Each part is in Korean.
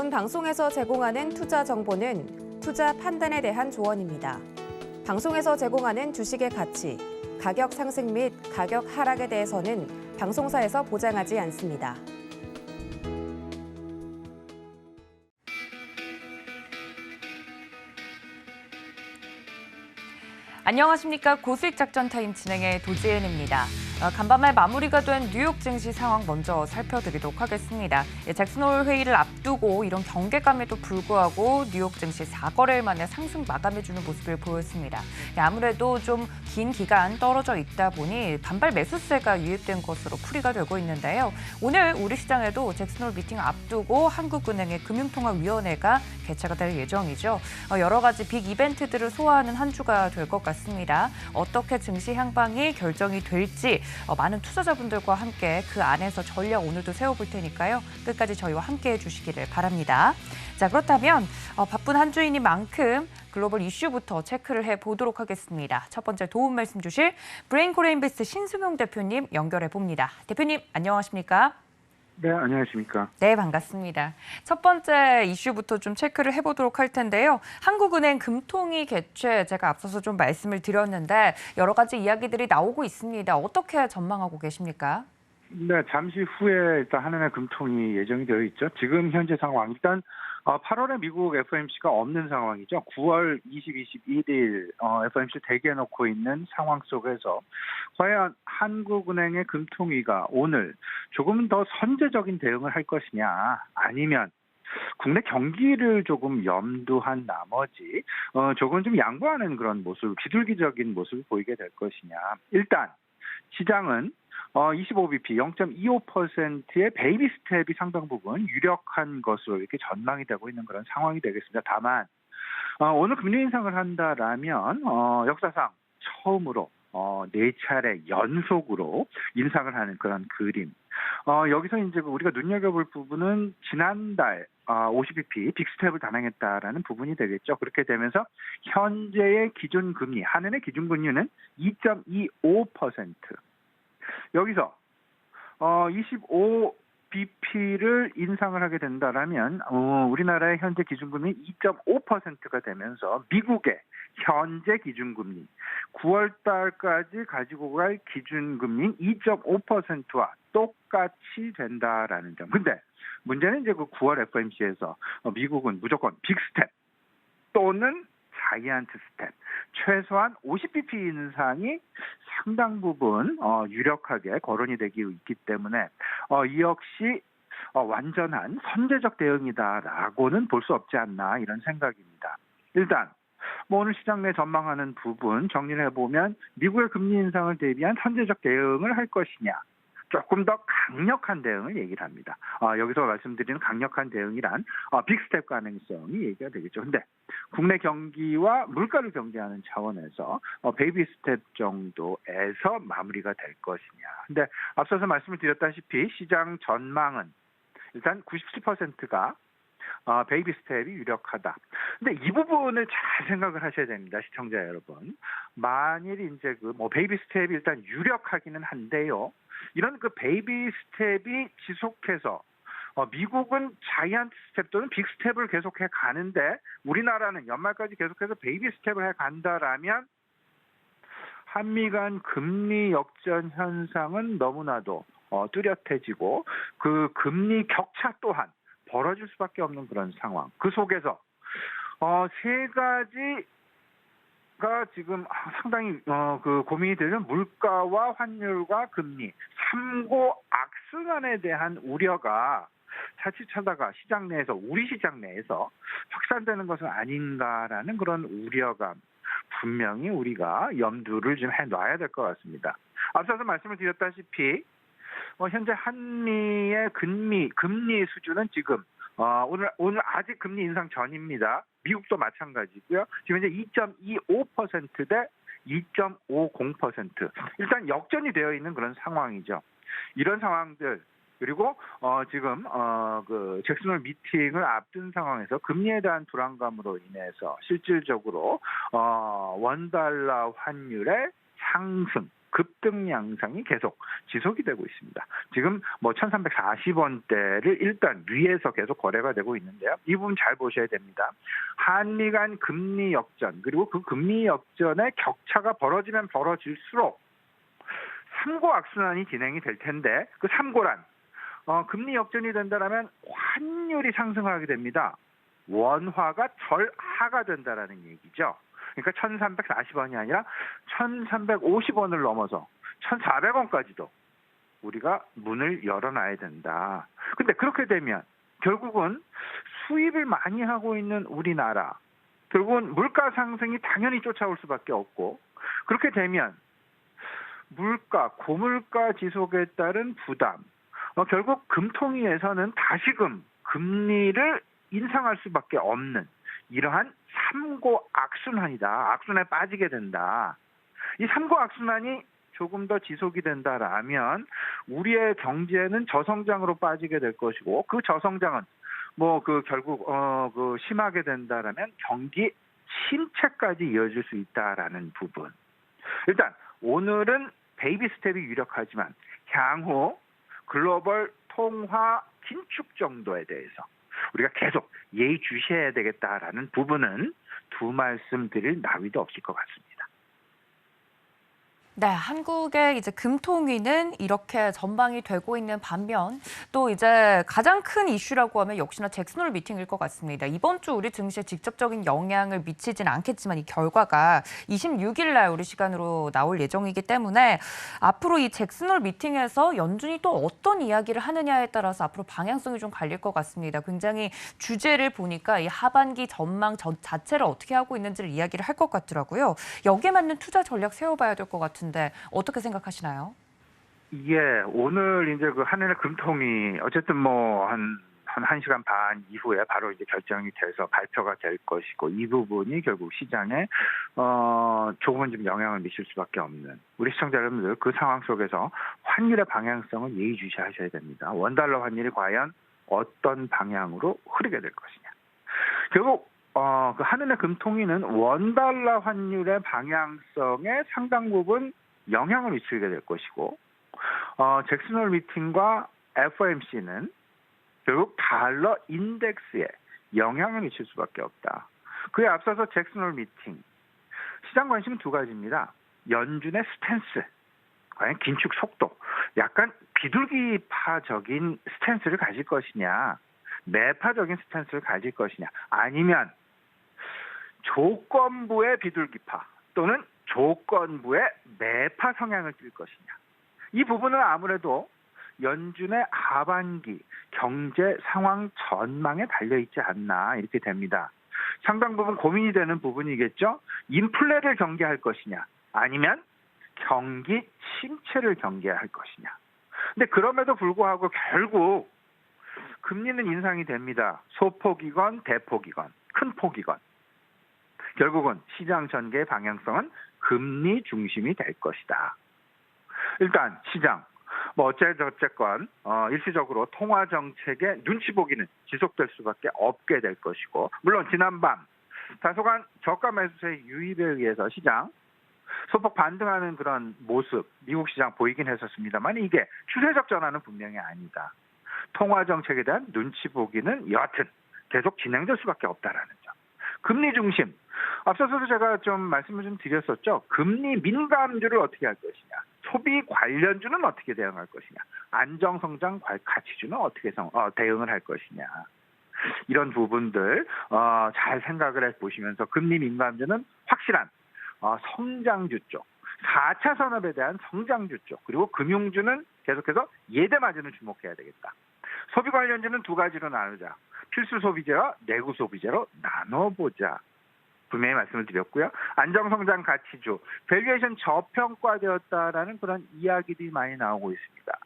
본 방송에서 제공하는 투자 정보는 투자 판단에 대한 조언입니다. 방송에서 제공하는 주식의 가치, 가격 상승 및 가격 하락에 대해서는 방송사에서 보장하지 않습니다. 안녕하십니까. 고수익 작전 타임 진행의 도지은입니다. 간밤에 마무리가 된 뉴욕 증시 상황 먼저 살펴드리도록 하겠습니다. 잭슨홀 회의를 앞두고 이런 경계감에도 불구하고 뉴욕 증시 4거래일 만에 상승 마감해주는 모습을 보였습니다. 아무래도 좀 긴 기간 떨어져 있다 보니 반발 매수세가 유입된 것으로 풀이가 되고 있는데요. 오늘 우리 시장에도 잭슨홀 미팅 앞두고 한국은행의 금융통화위원회가 개최가 될 예정이죠. 여러 가지 빅 이벤트들을 소화하는 한 주가 될 것 같습니다. 어떻게 증시 향방이 결정이 될지 많은 투자자분들과 함께 그 안에서 전략 오늘도 세워볼 테니까요. 끝까지 저희와 함께해 주시기를 바랍니다. 자, 그렇다면 바쁜 한 주인인 만큼 글로벌 이슈부터 체크를 해보도록 하겠습니다. 첫 번째 도움 말씀 주실 브레인코레인베스트 신승용 대표님 연결해 봅니다. 대표님 안녕하십니까? 네, 안녕하십니까? 네, 반갑습니다. 첫 번째 이슈부터 좀 체크를 해보도록 할 텐데요. 한국은행 금통위 개최 제가 앞서서 좀 말씀을 드렸는데 여러 가지 이야기들이 나오고 있습니다. 어떻게 전망하고 계십니까? 네, 잠시 후에 일단 한은의 금통이 예정이 되어 있죠. 지금 현재 상황 일단 8월에 미국 FOMC가 없는 상황이죠. 9월 21일 FOMC 대기해놓고 있는 상황 속에서 과연 한국은행의 금통위가 오늘 조금 더 선제적인 대응을 할 것이냐 아니면 국내 경기를 조금 염두한 나머지 조금 좀 양보하는 그런 모습, 비둘기적인 모습을 보이게 될 것이냐. 일단 시장은 25bp 0.25%의 베이비 스텝이 상당 부분 유력한 것으로 이렇게 전망이 되고 있는 그런 상황이 되겠습니다. 다만 오늘 금리 인상을 한다라면 역사상 처음으로 4차례 연속으로 인상을 하는 그런 그림. 여기서 이제 우리가 눈여겨볼 부분은 지난달 50bp 빅스텝을 단행했다라는 부분이 되겠죠. 그렇게 되면서 현재의 기준금리, 한은의 기준금리는 2.25%. 여기서 25bp를 인상을 하게 된다라면 우리나라의 현재 기준금리 2.5%가 되면서 미국의 현재 기준금리 9월 달까지 가지고 갈 기준금리 2.5%와 똑같이 된다라는 점. 근데 문제는 이제 그 9월 FOMC에서 미국은 무조건 빅스텝 또는 자이언트 스텝, 최소한 50bp 인상이 상당 부분 유력하게 거론이 되고 있기 때문에 이 역시 완전한 선제적 대응이다라고는 볼 수 없지 않나 이런 생각입니다. 일단 오늘 시장 내 전망하는 부분 정리를 해보면 미국의 금리 인상을 대비한 선제적 대응을 할 것이냐. 조금 더 강력한 대응을 얘기를 합니다. 여기서 말씀드리는 강력한 대응이란 빅스텝 가능성이 얘기가 되겠죠. 근데 국내 경기와 물가를 경제하는 차원에서 베이비 스텝 정도에서 마무리가 될 것이냐. 근데 앞서서 말씀을 드렸다시피 시장 전망은 일단 97%가 베이비 스텝이 유력하다. 근데 이 부분을 잘 생각을 하셔야 됩니다, 시청자 여러분. 만일 이제 베이비 스텝이 일단 유력하기는 한데요. 이런 베이비 스텝이 지속해서 미국은 자이언트 스텝 또는 빅 스텝을 계속해 가는데 우리나라는 연말까지 계속해서 베이비 스텝을 해 간다라면 한미 간 금리 역전 현상은 너무나도 뚜렷해지고 그 금리 격차 또한 벌어질 수밖에 없는 그런 상황. 그 속에서 세 가지가 지금 상당히 고민이 되는 물가와 환율과 금리, 삼고 악순환에 대한 우려가 차츰차다가 시장 내에서 우리 시장 내에서 확산되는 것은 아닌가라는 그런 우려감 분명히 우리가 염두를 좀 해놔야 될 것 같습니다. 앞서서 말씀을 드렸다시피 현재 한미의 금리 수준은 지금 오늘 아직 금리 인상 전입니다. 미국도 마찬가지고요. 지금 현재 2.25% 대 2.50%. 일단 역전이 되어 있는 그런 상황이죠. 이런 상황들 그리고 지금 잭슨홀 미팅을 앞둔 상황에서 금리에 대한 불안감으로 인해서 실질적으로 원달러 환율의 상승 급등 양상이 계속 지속이 되고 있습니다. 지금 뭐 1,340원대를 일단 위에서 계속 거래가 되고 있는데요. 이 부분 잘 보셔야 됩니다. 한미 간 금리 역전 그리고 그 금리 역전의 격차가 벌어지면 벌어질수록 3고 악순환이 진행이 될 텐데 그 3고란 금리 역전이 된다면 환율이 상승하게 됩니다. 원화가 절하가 된다라는 얘기죠. 그러니까 1,340원이 아니라 1,350원을 넘어서 1,400원까지도 우리가 문을 열어놔야 된다. 근데 그렇게 되면 결국은 수입을 많이 하고 있는 우리나라, 결국은 물가 상승이 당연히 쫓아올 수밖에 없고 그렇게 되면 물가, 고물가 지속에 따른 부담, 결국 금통위에서는 다시금 금리를 인상할 수밖에 없는 이러한 3고 악순환이다. 악순환에 빠지게 된다. 이 3고 악순환이 조금 더 지속이 된다라면 우리의 경제는 저성장으로 빠지게 될 것이고 그 저성장은 결국 심하게 된다라면 경기 침체까지 이어질 수 있다라는 부분. 일단 오늘은 베이비 스텝이 유력하지만 향후 글로벌 통화 긴축 정도에 대해서 우리가 계속 예의주시해야 되겠다라는 부분은 두 말씀 드릴 나위도 없을 것 같습니다. 네, 한국의 이제 금통위는 이렇게 전방이 되고 있는 반면 또 이제 가장 큰 이슈라고 하면 역시나 잭슨홀 미팅일 것 같습니다. 이번 주 우리 증시에 직접적인 영향을 미치진 않겠지만 이 결과가 26일 날 우리 시간으로 나올 예정이기 때문에 앞으로 이 잭슨홀 미팅에서 연준이 또 어떤 이야기를 하느냐에 따라서 앞으로 방향성이 좀 갈릴 것 같습니다. 굉장히 주제를 보니까 이 하반기 전망 자체를 어떻게 하고 있는지를 이야기를 할 것 같더라고요. 여기에 맞는 투자 전략 세워봐야 될 것 같은데 어떻게 생각하시나요? 예, 오늘 이제 그 한은의 금통위 어쨌든 한 1시간 반 이후에 바로 이제 결정이 돼서 발표가 될 것이고 이 부분이 결국 시장에 조금은 좀 영향을 미칠 수밖에 없는 우리 시청자 여러분들 그 상황 속에서 환율의 방향성은 예의주시하셔야 됩니다. 원달러 환율이 과연 어떤 방향으로 흐르게 될 것이냐. 결국 그 한은의 금통위는 원달러 환율의 방향성에 상당 부분 영향을 미치게 될 것이고 잭슨홀 미팅과 FOMC는 결국 달러 인덱스에 영향을 미칠 수밖에 없다. 그에 앞서서 잭슨홀 미팅 시장 관심은 두 가지입니다. 연준의 스탠스, 과연 긴축 속도, 약간 비둘기파적인 스탠스를 가질 것이냐, 매파적인 스탠스를 가질 것이냐, 아니면 조건부의 비둘기파 또는 조건부의 매파 성향을 띨 것이냐. 이 부분은 아무래도 연준의 하반기 경제 상황 전망에 달려있지 않나 이렇게 됩니다. 상당 부분 고민이 되는 부분이겠죠. 인플레를 경계할 것이냐 아니면 경기 침체를 경계할 것이냐. 근데 그럼에도 불구하고 결국 금리는 인상이 됩니다. 소폭이건 대폭이건 큰 폭이건. 결국은 시장 전개의 방향성은 금리 중심이 될 것이다. 일단 시장 어쨌건 일시적으로 통화 정책의 눈치 보기는 지속될 수밖에 없게 될 것이고 물론 지난밤 다소간 저가 매수세의 유입에 의해서 시장 소폭 반등하는 그런 모습 미국 시장 보이긴 했었습니다만 이게 추세적 전환은 분명히 아니다. 통화 정책에 대한 눈치 보기는 여하튼 계속 진행될 수밖에 없다라는 점. 금리 중심. 앞서서도 제가 좀 말씀을 좀 드렸었죠. 금리 민감주를 어떻게 할 것이냐. 소비 관련주는 어떻게 대응할 것이냐. 안정성장 가치주는 어떻게 대응을 할 것이냐. 이런 부분들 잘 생각을 해보시면서 금리 민감주는 확실한 성장주 쪽. 4차 산업에 대한 성장주 쪽. 그리고 금융주는 계속해서 예대마진을 주목해야 되겠다. 소비 관련주는 두 가지로 나누자. 필수 소비재와 내구 소비재로 나눠보자. 분명히 말씀을 드렸고요. 안정성장 가치주, 밸류에이션 저평가되었다라는 그런 이야기들이 많이 나오고 있습니다.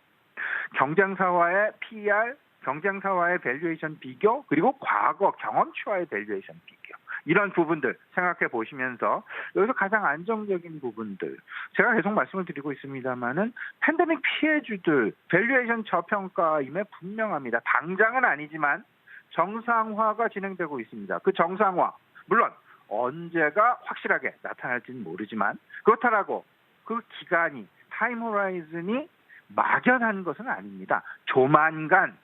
경쟁사와의 PER, 경쟁사와의 밸류에이션 비교, 그리고 과거 경험치와의 밸류에이션 비교. 이런 부분들 생각해 보시면서 여기서 가장 안정적인 부분들 제가 계속 말씀을 드리고 있습니다만은 팬데믹 피해주들 밸류에이션 저평가임에 분명합니다. 당장은 아니지만 정상화가 진행되고 있습니다. 그 정상화 물론 언제가 확실하게 나타날지는 모르지만 그렇다라고 그 기간이 타임 호라이즌이 막연한 것은 아닙니다. 조만간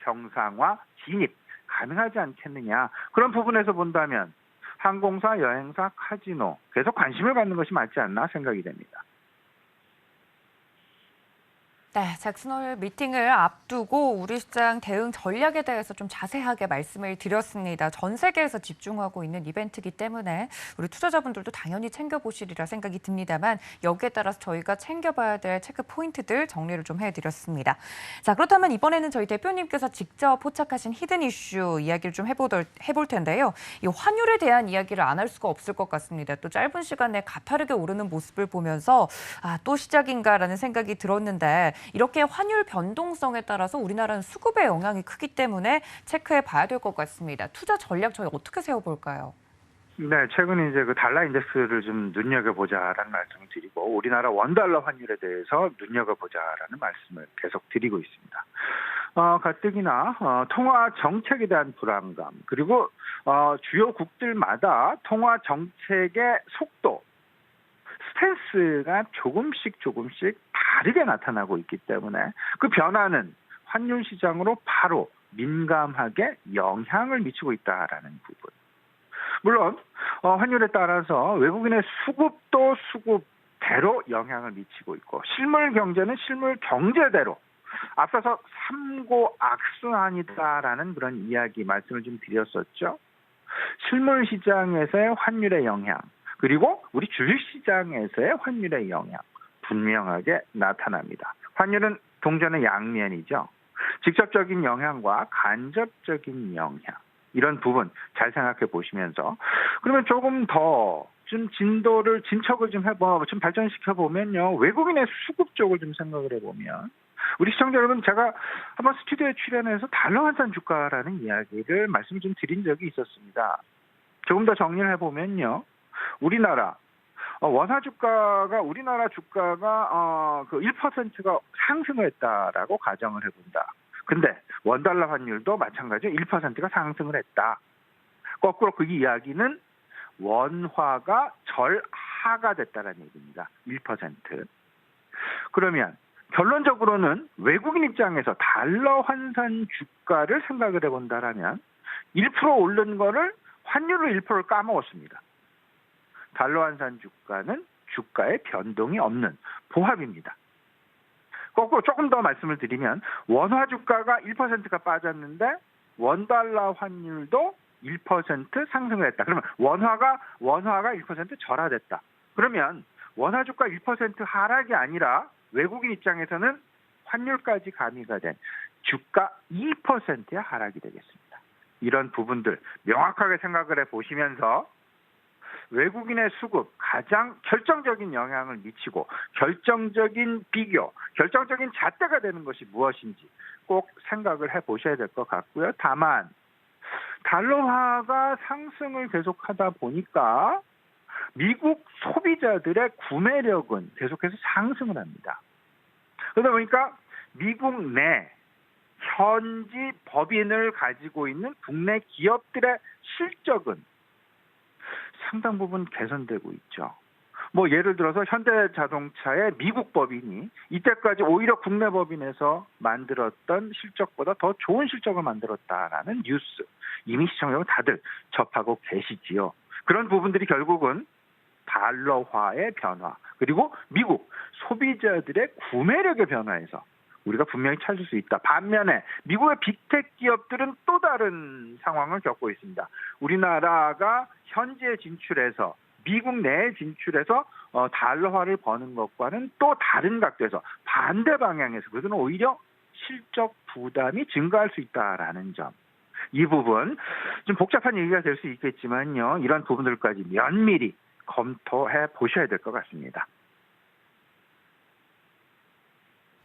정상화 진입 가능하지 않겠느냐. 그런 부분에서 본다면 항공사, 여행사, 카지노 계속 관심을 갖는 것이 맞지 않나 생각이 됩니다. 네, 잭슨홀 미팅을 앞두고 우리 시장 대응 전략에 대해서 좀 자세하게 말씀을 드렸습니다. 전 세계에서 집중하고 있는 이벤트이기 때문에 우리 투자자분들도 당연히 챙겨보시리라 생각이 듭니다만 여기에 따라서 저희가 챙겨봐야 될 체크 포인트들 정리를 좀 해드렸습니다. 자, 그렇다면 이번에는 저희 대표님께서 직접 포착하신 히든 이슈 이야기를 좀 해볼 텐데요. 이 환율에 대한 이야기를 안 할 수가 없을 것 같습니다. 또 짧은 시간에 가파르게 오르는 모습을 보면서 또 시작인가라는 생각이 들었는데 이렇게 환율 변동성에 따라서 우리나라는 수급에 영향이 크기 때문에 체크해 봐야 될 것 같습니다. 투자 전략 저희 어떻게 세워볼까요? 네, 최근 이제 그 달러 인덱스를 좀 눈여겨보자라는 말씀을 드리고 우리나라 원달러 환율에 대해서 눈여겨보자라는 말씀을 계속 드리고 있습니다. 가뜩이나 통화 정책에 대한 불안감 그리고 주요국들마다 통화 정책의 속도 스탠스가 조금씩 다르게 나타나고 있기 때문에 그 변화는 환율 시장으로 바로 민감하게 영향을 미치고 있다라는 부분. 물론 환율에 따라서 외국인의 수급도 수급대로 영향을 미치고 있고 실물 경제는 실물 경제대로 앞서서 삼고악순환이다라는 그런 이야기 말씀을 좀 드렸었죠. 실물 시장에서의 환율의 영향 그리고 우리 주식시장에서의 환율의 영향 분명하게 나타납니다. 환율은 동전의 양면이죠. 직접적인 영향과 간접적인 영향 이런 부분 잘 생각해 보시면서 그러면 조금 더 좀 진척을 좀 발전시켜 보면요. 외국인의 수급 쪽을 좀 생각을 해보면 우리 시청자 여러분 제가 한번 스튜디오에 출연해서 달러 환산 주가라는 이야기를 말씀 좀 드린 적이 있었습니다. 조금 더 정리를 해보면요. 우리나라 원화 주가가 우리나라 주가가 그 1%가 상승을 했다라고 가정을 해본다. 근데 원달러 환율도 마찬가지로 1%가 상승을 했다. 거꾸로 그 이야기는 원화가 절하가 됐다는 얘기입니다. 1%. 그러면 결론적으로는 외국인 입장에서 달러 환산 주가를 생각을 해본다라면 1% 오른 거를 환율을 1%를 까먹었습니다. 달러 환산 주가는 주가에 변동이 없는 보합입니다. 거꾸로 조금 더 말씀을 드리면 원화 주가가 1%가 빠졌는데 원달러 환율도 1% 상승을 했다. 그러면 원화가 1% 절하됐다. 그러면 원화 주가 1% 하락이 아니라 외국인 입장에서는 환율까지 가미가 된 주가 2%의 하락이 되겠습니다. 이런 부분들 명확하게 생각을 해보시면서 외국인의 수급 가장 결정적인 영향을 미치고 결정적인 비교, 결정적인 잣대가 되는 것이 무엇인지 꼭 생각을 해보셔야 될 것 같고요. 다만 달러화가 상승을 계속하다 보니까 미국 소비자들의 구매력은 계속해서 상승을 합니다. 그러다 보니까 미국 내 현지 법인을 가지고 있는 국내 기업들의 실적은 상당 부분 개선되고 있죠. 뭐 예를 들어서 현대자동차의 미국 법인이 이때까지 오히려 국내 법인에서 만들었던 실적보다 더 좋은 실적을 만들었다라는 뉴스 이미 시청자 여러분 다들 접하고 계시지요. 그런 부분들이 결국은 달러화의 변화 그리고 미국 소비자들의 구매력의 변화에서 우리가 분명히 찾을 수 있다. 반면에 미국의 빅텍 기업들은 또 다른 상황을 겪고 있습니다. 우리나라가 현지에 진출해서 미국 내에 진출해서 달러화를 버는 것과는 또 다른 각도에서 반대 방향에서 그들은 오히려 실적 부담이 증가할 수 있다라는 점. 이 부분 좀 복잡한 얘기가 될 수 있겠지만요. 이런 부분들까지 면밀히 검토해 보셔야 될 것 같습니다.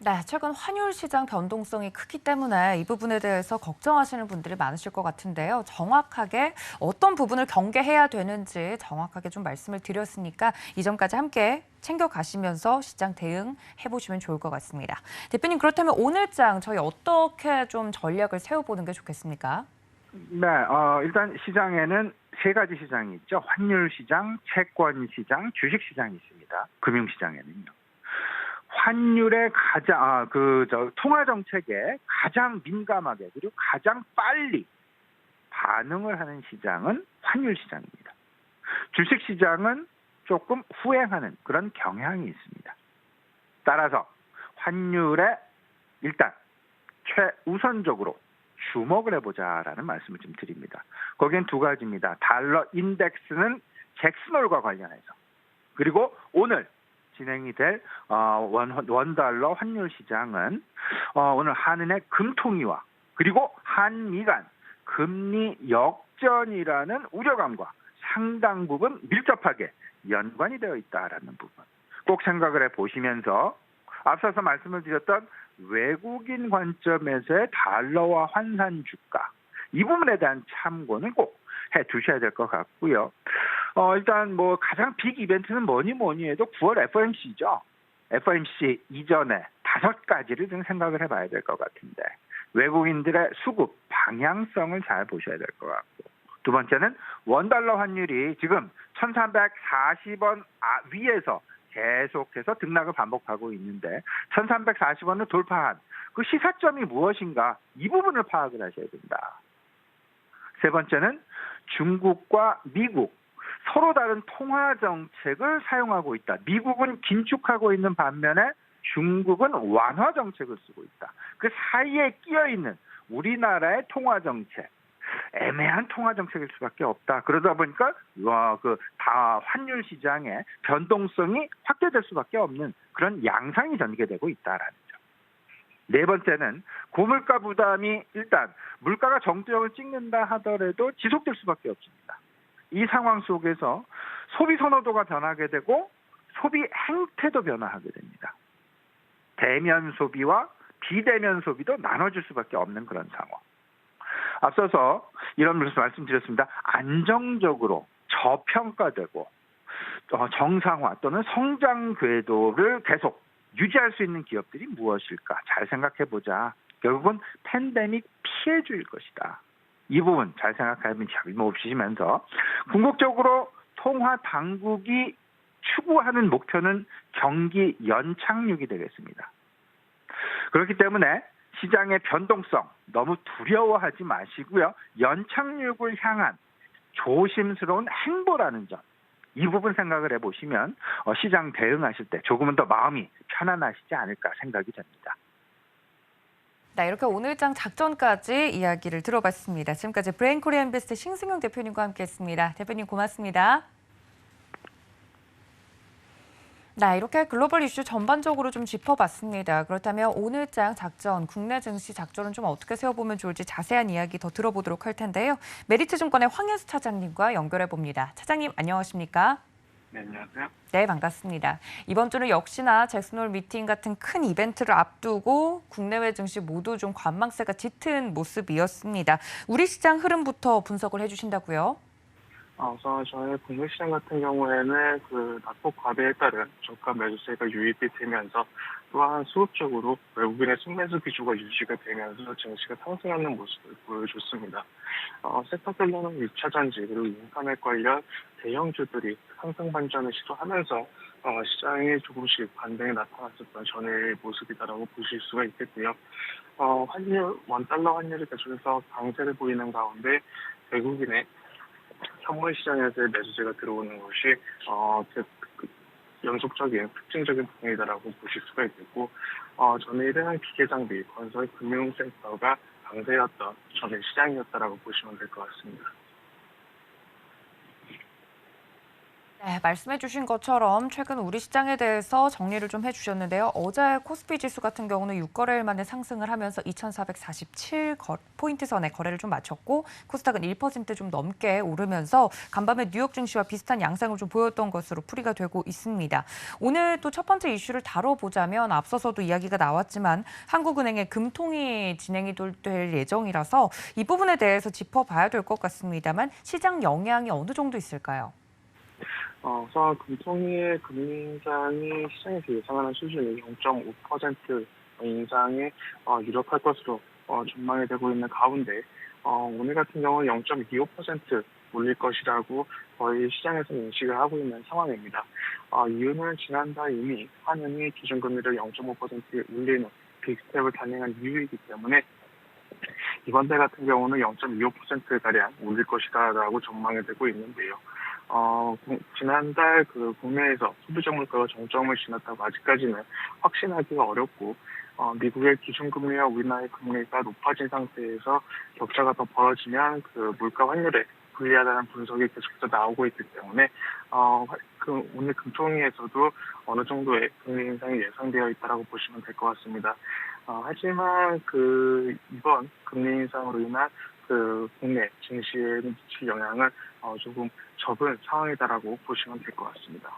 네, 최근 환율 시장 변동성이 크기 때문에 이 부분에 대해서 걱정하시는 분들이 많으실 것 같은데요. 정확하게 어떤 부분을 경계해야 되는지 정확하게 좀 말씀을 드렸으니까 이 점까지 함께 챙겨가시면서 시장 대응해보시면 좋을 것 같습니다. 대표님, 그렇다면 오늘장 저희 어떻게 좀 전략을 세워보는 게 좋겠습니까? 네, 일단 시장에는 세 가지 시장이 있죠. 환율 시장, 채권 시장, 주식 시장이 있습니다. 금융 시장에는요. 환율의 통화 정책에 가장 민감하게 그리고 가장 빨리 반응을 하는 시장은 환율 시장입니다. 주식 시장은 조금 후행하는 그런 경향이 있습니다. 따라서 환율에 일단 최우선적으로 주목을 해보자라는 말씀을 좀 드립니다. 거기엔 두 가지입니다. 달러 인덱스는 잭슨홀과 관련해서 그리고 오늘 진행이 될 원달러 환율 시장은 오늘 한은의 금통위와 그리고 한미 간 금리 역전이라는 우려감과 상당 부분 밀접하게 연관이 되어 있다라는 부분 꼭 생각을 해보시면서 앞서서 말씀을 드렸던 외국인 관점에서의 달러와 환산 주가 이 부분에 대한 참고는 꼭 해두셔야 될 것 같고요. 일단 뭐 가장 빅 이벤트는 뭐니 해도 9월 FOMC죠. FOMC 이전에 5가지를 좀 생각을 해봐야 될 것 같은데 외국인들의 수급 방향성을 잘 보셔야 될 것 같고 두 번째는 원달러 환율이 지금 1340원 위에서 계속해서 등락을 반복하고 있는데 1340원을 돌파한 그 시사점이 무엇인가 이 부분을 파악을 하셔야 된다. 세 번째는 중국과 미국 서로 다른 통화 정책을 사용하고 있다. 미국은 긴축하고 있는 반면에 중국은 완화 정책을 쓰고 있다. 그 사이에 끼어 있는 우리나라의 통화 정책, 애매한 통화 정책일 수밖에 없다. 그러다 보니까 환율 시장의 변동성이 확대될 수밖에 없는 그런 양상이 전개되고 있다라는 점. 네 번째는 고물가 부담이 일단 물가가 정점을 찍는다 하더라도 지속될 수밖에 없습니다. 이 상황 속에서 소비 선호도가 변하게 되고 소비 행태도 변화하게 됩니다. 대면 소비와 비대면 소비도 나눠질 수밖에 없는 그런 상황. 앞서서 이런 말씀드렸습니다. 안정적으로 저평가되고 정상화 또는 성장 궤도를 계속 유지할 수 있는 기업들이 무엇일까? 잘 생각해보자. 결국은 팬데믹 피해주일 것이다. 이 부분 잘 생각하면 잘못보시면서 궁극적으로 통화 당국이 추구하는 목표는 경기 연착륙이 되겠습니다. 그렇기 때문에 시장의 변동성 너무 두려워하지 마시고요. 연착륙을 향한 조심스러운 행보라는 점. 이 부분 생각을 해보시면 시장 대응하실 때 조금은 더 마음이 편안하시지 않을까 생각이 됩니다. 네, 이렇게 오늘장 작전까지 이야기를 들어봤습니다. 지금까지 브레인코리아 인베스트 신승용 대표님과 함께했습니다. 대표님 고맙습니다. 네, 이렇게 글로벌 이슈 전반적으로 좀 짚어봤습니다. 그렇다면 오늘장 작전, 국내 증시 작전은 좀 어떻게 세워보면 좋을지 자세한 이야기 더 들어보도록 할 텐데요. 메리츠증권의 황현수 차장님과 연결해봅니다. 차장님 안녕하십니까? 네, 안녕하세요. 네, 반갑습니다. 이번 주는 역시나 잭슨홀 미팅 같은 큰 이벤트를 앞두고 국내외 증시 모두 좀 관망세가 짙은 모습이었습니다. 우리 시장 흐름부터 분석을 해주신다고요? 우선 저희 국내 시장 같은 경우에는 낙폭 과대에 따른 저가 매수세가 유입이 되면서 또한 수급적으로 외국인의 순매수 기조가 유지가 되면서 증시가 상승하는 모습을 보여줬습니다. 섹터별로는 2차 전지 그리고 인터넷 관련 대형주들이 상승 반전을 시도하면서 시장에 조금씩 반등이 나타났었던 전일 모습이다라고 보실 수가 있겠고요. 원달러 환율이 계속해서 강세를 보이는 가운데 외국인의 현물 시장에서의 매수세가 들어오는 것이 연속적인 특징적인 부분이다라고 보실 수가 있겠고 전일은 기계장비, 건설, 금융 섹터가 강세였던 전일 시장이었다라고 보시면 될 것 같습니다. 네, 말씀해 주신 것처럼 최근 우리 시장에 대해서 정리를 좀 해주셨는데요. 어제 코스피 지수 같은 경우는 6거래일 만에 상승을 하면서 2447포인트 선에 거래를 좀 마쳤고 코스닥은 1% 좀 넘게 오르면서 간밤에 뉴욕 증시와 비슷한 양상을 좀 보였던 것으로 풀이가 되고 있습니다. 오늘 또 첫 번째 이슈를 다뤄보자면 앞서서도 이야기가 나왔지만 한국은행의 금통위 진행이 될 예정이라서 이 부분에 대해서 짚어봐야 될 것 같습니다만 시장 영향이 어느 정도 있을까요? 우선 금통위의 금리 인상이 시장에서 예상하는 수준이 0.5% 인상에 유력할 것으로 전망이 되고 있는 가운데 오늘 같은 경우는 0.25% 올릴 것이라고 거의 시장에서 인식을 하고 있는 상황입니다. 이유는 지난달 이미 한은이 기준금리를 0.5% 올리는 빅스텝을 단행한 이유이기 때문에 이번 달 같은 경우는 0.25%가량 올릴 것이다라고 전망이 되고 있는데요. 지난달 국내에서 소비자 물가가 정점을 지났다고 아직까지는 확신하기가 어렵고, 미국의 기준금리와 우리나라의 금리가 높아진 상태에서 격차가 더 벌어지면 물가 환율에 불리하다는 분석이 계속해서 나오고 있기 때문에 오늘 금통위에서도 어느 정도의 금리 인상이 예상되어 있다고 보시면 될 것 같습니다. 하지만 이번 금리 인상으로 인한 국내 증시에 미칠 영향은 조금 적은 상황이다라고 보시면 될 것 같습니다.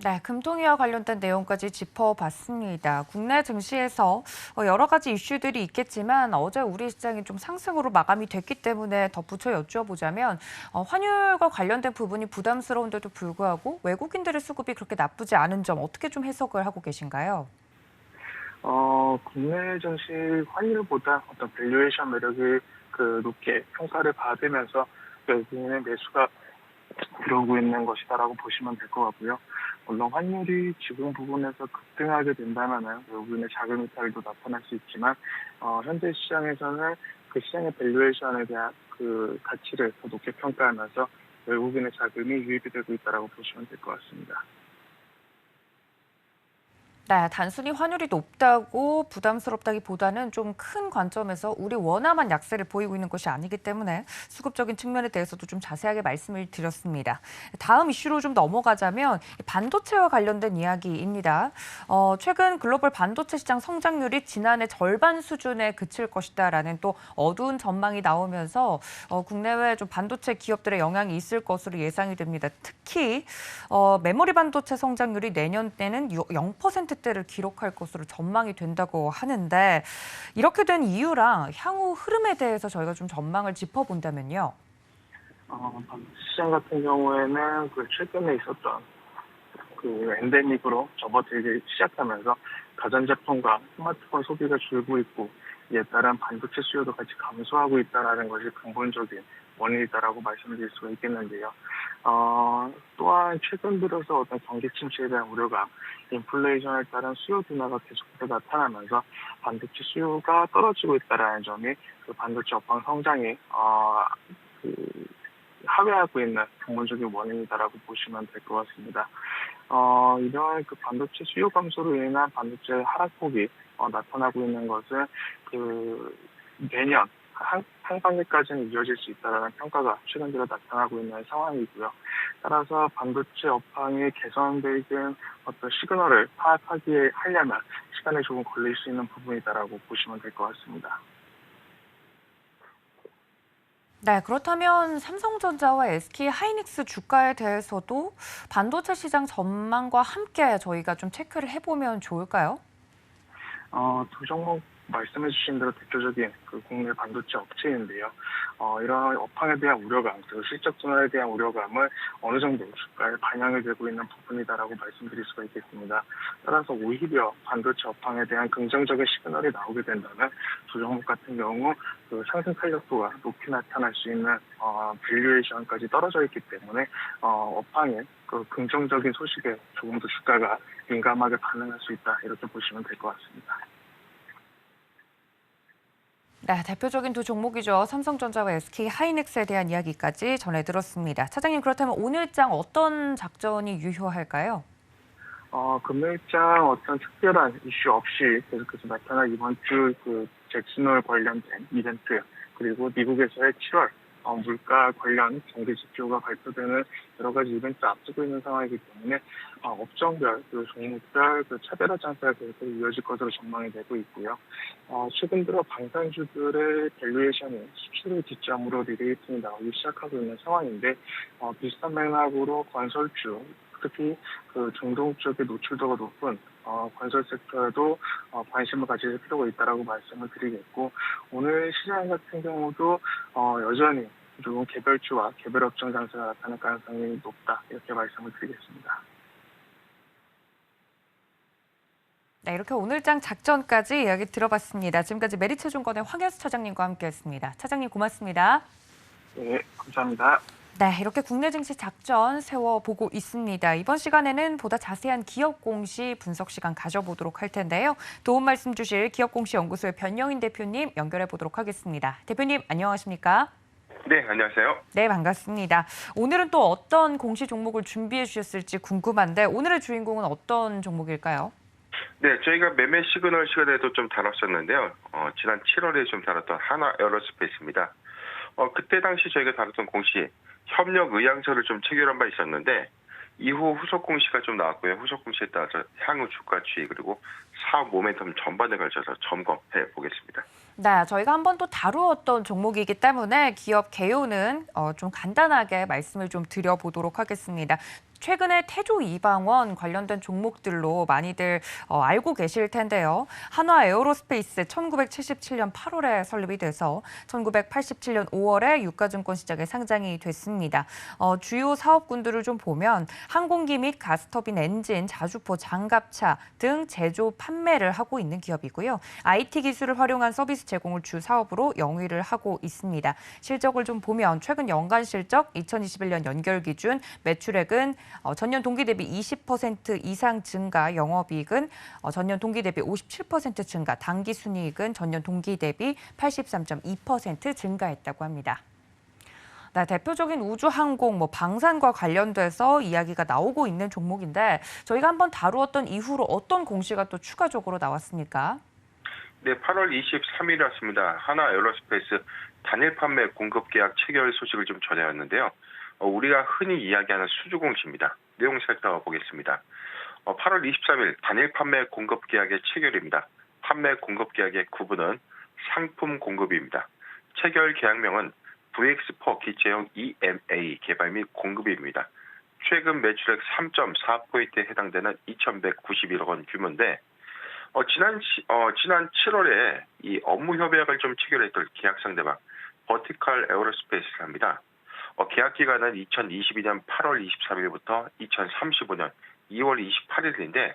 네, 금통위와 관련된 내용까지 짚어봤습니다. 국내 증시에서 여러 가지 이슈들이 있겠지만 어제 우리 시장이 좀 상승으로 마감이 됐기 때문에 덧붙여 여쭈어보자면 환율과 관련된 부분이 부담스러운데도 불구하고 외국인들의 수급이 그렇게 나쁘지 않은 점 어떻게 좀 해석을 하고 계신가요? 국내 증시 환율보다 어떤 밸류에이션 매력이 높게 평가를 받으면서 외국인의 매수가 들어오고 있는 것이다라고 보시면 될 것 같고요. 물론 환율이 지금 부분에서 급등하게 된다면 외국인의 자금 이탈도 나타날 수 있지만 현재 시장에서는 그 시장의 밸류에이션에 대한 가치를 더 높게 평가하면서 외국인의 자금이 유입이 되고 있다라고 보시면 될 것 같습니다. 네, 단순히 환율이 높다고 부담스럽다기보다는 좀 큰 관점에서 우리 원화만 약세를 보이고 있는 것이 아니기 때문에 수급적인 측면에 대해서도 좀 자세하게 말씀을 드렸습니다. 다음 이슈로 좀 넘어가자면 반도체와 관련된 이야기입니다. 최근 글로벌 반도체 시장 성장률이 지난해 절반 수준에 그칠 것이다라는 또 어두운 전망이 나오면서 국내외 좀 반도체 기업들의 영향이 있을 것으로 예상이 됩니다. 특히 메모리 반도체 성장률이 내년에는 0%대를 기록할 것으로 전망이 된다고 하는데 이렇게 된 이유랑 향후 흐름에 대해서 저희가 좀 전망을 짚어본다면요. 시장 같은 경우에는 최근에 있었던 엔데믹으로 접어들기 시작하면서 가전제품과 스마트폰 소비가 줄고 있고 이에 따른 반도체 수요도 같이 감소하고 있다는 것이 근본적인 원인이다라고 말씀드릴 수가 있겠는데요. 또한 최근 들어서 어떤 경기 침체에 대한 우려가 인플레이션에 따른 수요 둔화가 계속해서 나타나면서 반도체 수요가 떨어지고 있다는 점이 반도체 업황 성장이 하회하고 있는 근본적인 원인이다라고 보시면 될 것 같습니다. 이러한 반도체 수요 감소로 인한 반도체 하락폭이 나타나고 있는 것은 내년 상반기까지는 이어질 수 있다는 평가가 최근 들어 나타나고 있는 상황이고요. 따라서 반도체 업황이 개선되는 어떤 시그널을 하려면 시간이 조금 걸릴 수 있는 부분이다라고 보시면 될 것 같습니다. 네, 그렇다면 삼성전자와 SK하이닉스 주가에 대해서도 반도체 시장 전망과 함께 저희가 좀 체크를 해보면 좋을까요? 두 종목 말씀해 주신 대로 대표적인 국내 반도체 업체인데요. 이런 업황에 대한 우려감, 그리고 실적 둔화에 대한 우려감을 어느 정도 주가에 반영이 되고 있는 부분이다라고 말씀드릴 수가 있겠습니다. 따라서 오히려 반도체 업황에 대한 긍정적인 시그널이 나오게 된다면 두 종목 같은 경우 상승 탄력도가 높이 나타날 수 있는 밸류에이션까지 떨어져 있기 때문에 업황에 긍정적인 소식에 조금 더 주가가 민감하게 반응할 수 있다 이렇게 보시면 될 것 같습니다. 네, 대표적인 두 종목이죠. 삼성전자와 SK하이닉스에 대한 이야기까지 전해들었습니다. 차장님, 그렇다면 오늘장 어떤 작전이 유효할까요? 금일장 어떤 특별한 이슈 없이 계속해서 나타날 이번 주 잭슨홀 관련된 이벤트, 그리고 미국에서의 7월 물가 관련 경기 지표가 발표되는 여러 가지 이벤트 앞두고 있는 상황이기 때문에 업종별, 종목별 차별화 장세가 계속 이어질 것으로 전망이 되고 있고요. 최근 들어 방산주들의 밸류에이션이 수출을 기점으로 리레이팅이 나오기 시작하고 있는 상황인데 비슷한 맥락으로 건설주, 특히 중동 쪽의 노출도가 높은 건설 섹터에도 관심을 가질 필요가 있다라고 말씀을 드리겠고, 오늘 시장 같은 경우도 여전히 좀 개별주와 개별 업종 장세가 나타날 가능성이 높다 이렇게 말씀을 드리겠습니다. 네, 이렇게 오늘장 작전까지 이야기 들어봤습니다. 지금까지 메리츠증권의 황현수 차장님과 함께했습니다. 차장님 고맙습니다. 네, 감사합니다. 네, 이렇게 국내 증시 작전 세워보고 있습니다. 이번 시간에는 보다 자세한 기업 공시 분석 시간 가져보도록 할 텐데요. 도움 말씀 주실 기업 공시 연구소의 변영인 대표님 연결해 보도록 하겠습니다. 대표님 안녕하십니까? 네, 안녕하세요. 네, 반갑습니다. 오늘은 또 어떤 공시 종목을 준비해 주셨을지 궁금한데 오늘의 주인공은 어떤 종목일까요? 네, 저희가 매매 시그널 시간에도 좀 다뤘었는데요. 지난 7월에 좀 다뤘던 하나 에어로스페이스입니다. 그때 당시 저희가 다뤘던 공시 협력 의향서를 좀 체결한 바 있었는데 이후 후속 공시가 좀 나왔고요. 후속 공시에 따라서 향후 주가 추이 그리고 사업 모멘텀 전반에 걸쳐서 점검해 보겠습니다. 네, 저희가 한번 또 다루었던 종목이기 때문에 기업 개요는 좀 간단하게 말씀을 좀 드려보도록 하겠습니다. 최근에 태조 이방원 관련된 종목들로 많이들 알고 계실 텐데요. 한화 에어로스페이스 1977년 8월에 설립이 돼서 1987년 5월에 유가증권 시장에 상장이 됐습니다. 주요 사업군들을 좀 보면 항공기 및 가스터빈 엔진, 자주포, 장갑차 등 제조 판매를 하고 있는 기업이고요. IT 기술을 활용한 서비스 제공을 주 사업으로 영위를 하고 있습니다. 실적을 좀 보면 최근 연간 실적 2021년 연결 기준 매출액은 전년 동기 대비 20% 이상 증가, 영업이익은 전년 동기 대비 57% 증가, 당기순이익은 전년 동기 대비 83.2% 증가했다고 합니다. 네, 대표적인 우주항공, 방산과 관련돼서 이야기가 나오고 있는 종목인데 저희가 한번 다루었던 이후로 어떤 공시가 또 추가적으로 나왔습니까? 네, 8월 23일이었습니다. 하나 에어로스페이스 단일 판매 공급 계약 체결 소식을 좀 전해왔는데요. 우리가 흔히 이야기하는 수주 공시입니다. 내용 살펴보겠습니다. 8월 23일 단일 판매 공급 계약의 체결입니다. 판매 공급 계약의 구분은 상품 공급입니다. 체결 계약명은 VX4 기체형 EMA 개발 및 공급입니다. 최근 매출액 3.4%에 해당되는 2,191억 원 규모인데 지난 7월에 이 업무 협약을 좀 체결했던 계약 상대방 버티컬 에어로스페이스랍니다. 계약 기간은 2022년 8월 23일부터 2035년 2월 28일인데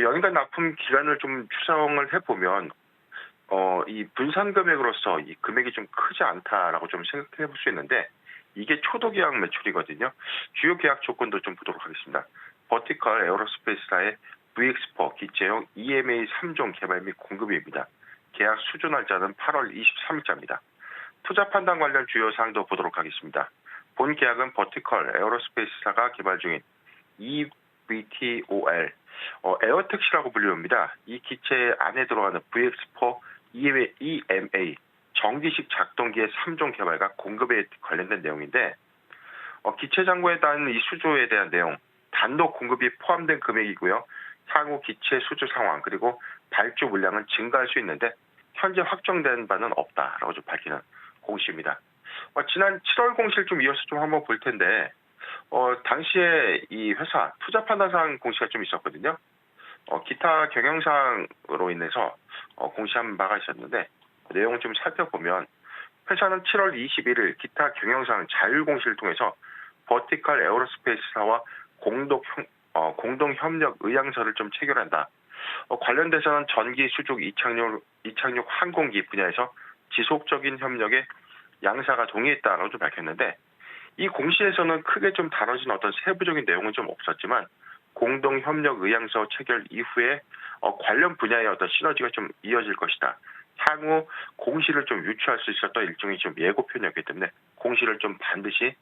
연간 납품 기간을 좀 추정을 해보면 이 분산 금액으로서 이 금액이 좀 크지 않다라고 좀 생각해 볼 수 있는데 이게 초도 계약 매출이거든요. 주요 계약 조건도 좀 보도록 하겠습니다. 버티컬 에어로스페이스사의 VX4 기체형 EMA 3종 개발 및 공급입니다. 계약 수주 날짜는 8월 23일자입니다. 투자 판단 관련 주요 사항도 보도록 하겠습니다. 본 계약은 버티컬 에어로스페이스사가 개발 중인 eVTOL, 에어택시라고 불립니다. 이 기체 안에 들어가는 VX4 EMA 정기식 작동기의 3종 개발과 공급에 관련된 내용인데 기체 잔고에 따른 이 수주에 대한 내용, 단독 공급이 포함된 금액이고요. 향후 기체 수주 상황 그리고 발주 물량은 증가할 수 있는데 현재 확정된 바는 없다라고 좀 밝히는 공시입니다. 지난 7월 공시를 좀 이어서 좀 한번 볼 텐데 당시에 이 회사 투자 판단상 공시가 좀 있었거든요. 기타 경영상으로 인해서 공시한 바가 있었는데 내용을 좀 살펴보면 회사는 7월 21일 기타 경영상 자율 공시를 통해서 버티컬 에어로스페이스사와 공동 협력 의향서를 좀 체결한다. 관련돼서는 전기 수주 이착륙 항공기 분야에서 지속적인 협력에 양사가 동의했다라고 좀 밝혔는데 이 공시에서는 크게 좀 다뤄진 어떤 세부적인 내용은 좀 없었지만 공동 협력 의향서 체결 이후에 관련 분야의 어떤 시너지가 좀 이어질 것이다. 향후 공시를 좀 유추할 수 있었던 일종의 좀 예고편이었기 때문에 공시를 좀 반드시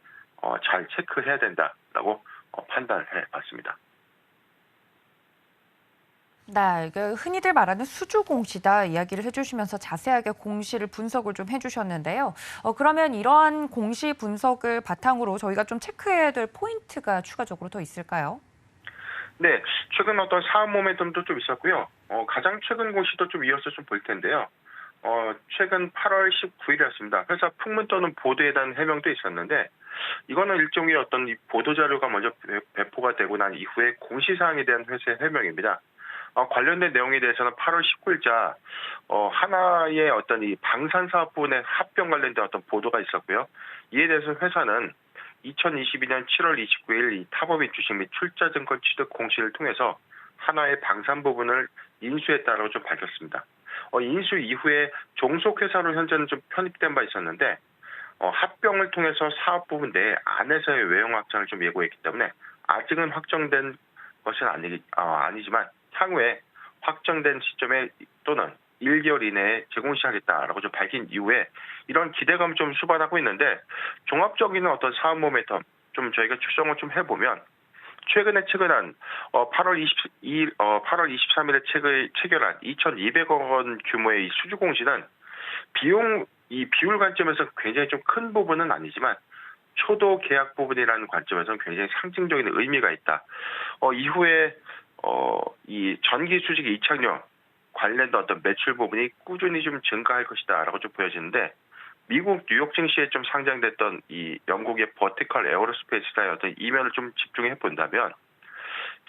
잘 체크해야 된다라고 판단을 해봤습니다. 네, 이게 흔히들 말하는 수주 공시다 이야기를 해주시면서 자세하게 공시를 분석을 좀 해주셨는데요. 그러면 이러한 공시 분석을 바탕으로 저희가 좀 체크해야 될 포인트가 추가적으로 더 있을까요? 네, 최근 어떤 사업 모멘텀도 좀 있었고요. 가장 최근 공시도 좀 이어서 좀 볼 텐데요. 최근 8월 19일이었습니다. 회사 풍문 떠는 보도에 대한 해명도 있었는데 이거는 일종의 어떤 이 보도 자료가 먼저 배포가 되고 난 이후에 공시사항에 대한 회사의 해명입니다. 관련된 내용에 대해서는 8월 19일자 하나의 어떤 이 방산사업 부분의 합병 관련된 어떤 보도가 있었고요. 이에 대해서 회사는 2022년 7월 29일 이 타법인 주식 및 출자증권 취득 공시를 통해서 하나의 방산 부분을 인수했다라고 좀 밝혔습니다. 인수 이후에 종속회사로 현재는 좀 편입된 바 있었는데 합병을 통해서 사업 부분 내 안에서의 외형 확장을 좀 예고했기 때문에 아직은 확정된 것은 아니지만 향후에 확정된 시점에 또는 1개월 이내에 제공 시작하겠다라고 좀 밝힌 이후에 이런 기대감 좀 수반하고 있는데 종합적인 어떤 사업 모멘텀 좀 저희가 추정을 좀 해보면 최근에 체결한 8월 23일에 체결한 2,200억 원 규모의 이 수주 공시는 비율 관점에서 굉장히 좀 큰 부분은 아니지만 초도 계약 부분이라는 관점에서는 굉장히 상징적인 의미가 있다. 이후에 이 전기 수직의 이착용 관련된 어떤 매출 부분이 꾸준히 좀 증가할 것이다라고 좀 보여지는데 미국 뉴욕 증시에 좀 상장됐던 이 영국의 버티컬 에어로스페이스사의 어떤 이면을 좀 집중해 본다면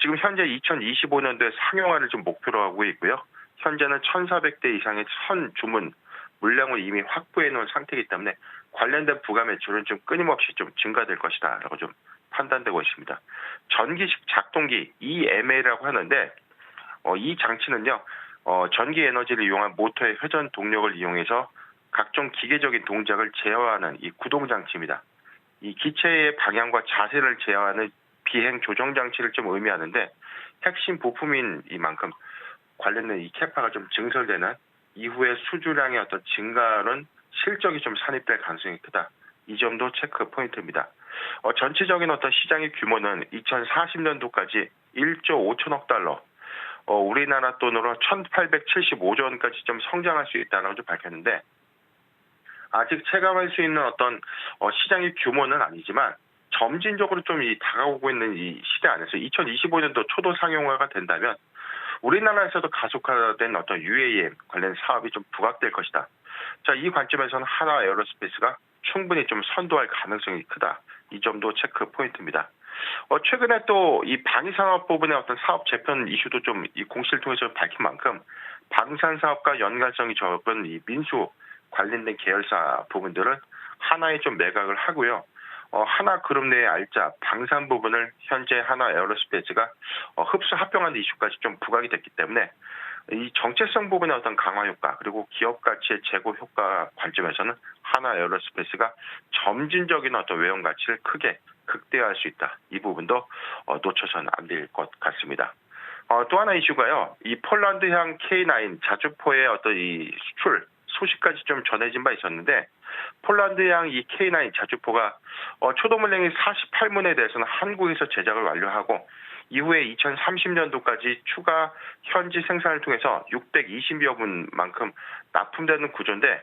지금 현재 2025년도에 상용화를 좀 목표로 하고 있고요. 현재는 1,400대 이상의 선 주문 물량을 이미 확보해 놓은 상태이기 때문에 관련된 부가 매출은 좀 끊임없이 좀 증가될 것이다라고 좀 판단되고 있습니다. 전기식 작동기 EMA라고 하는데 이 장치는요. 전기 에너지를 이용한 모터의 회전 동력을 이용해서 각종 기계적인 동작을 제어하는 이 구동 장치입니다. 이 기체의 방향과 자세를 제어하는 비행 조정 장치를 좀 의미하는데 핵심 부품인 이만큼 관련된 이 캐파가 좀 증설되는 이후에 수주량의 어떤 증가는 실적이 좀 산입될 가능성이 크다. 이 점도 체크 포인트입니다. 전체적인 어떤 시장의 규모는 2040년도까지 1조 5천억 달러, 우리나라 돈으로 1,875조 원까지 좀 성장할 수 있다라고 좀 밝혔는데 아직 체감할 수 있는 어떤 시장의 규모는 아니지만 점진적으로 좀 다가오고 있는 이 시대 안에서 2025년도 초도 상용화가 된다면 우리나라에서도 가속화된 어떤 UAM 관련 사업이 좀 부각될 것이다. 자, 이 관점에서는 하나 에어로스페이스가 충분히 좀 선도할 가능성이 크다. 이 점도 체크 포인트입니다. 최근에 또 이 방위산업 부분의 어떤 사업 재편 이슈도 좀 이 공시를 통해서 밝힌 만큼 방산 사업과 연관성이 적은 이 민수 관련된 계열사 부분들은 하나에 좀 매각을 하고요. 하나 그룹 내의 알짜 방산 부분을 현재 하나 에어로스페이스가 흡수 합병하는 이슈까지 좀 부각이 됐기 때문에 이 정체성 부분의 어떤 강화 효과 그리고 기업 가치의 제고 효과 관점에서는 하나 에어로스페이스가 점진적인 어떤 외형 가치를 크게 극대화할 수 있다. 이 부분도 놓쳐서는 안 될 것 같습니다. 또 하나 이슈가요. 이 폴란드향 K9 자주포의 어떤 이 수출 소식까지 좀 전해진 바 있었는데 폴란드향 이 K9 자주포가 초도 물량이 48문에 대해서는 한국에서 제작을 완료하고 이후에 2030년도까지 추가 현지 생산을 통해서 620여 문만큼 납품되는 구조인데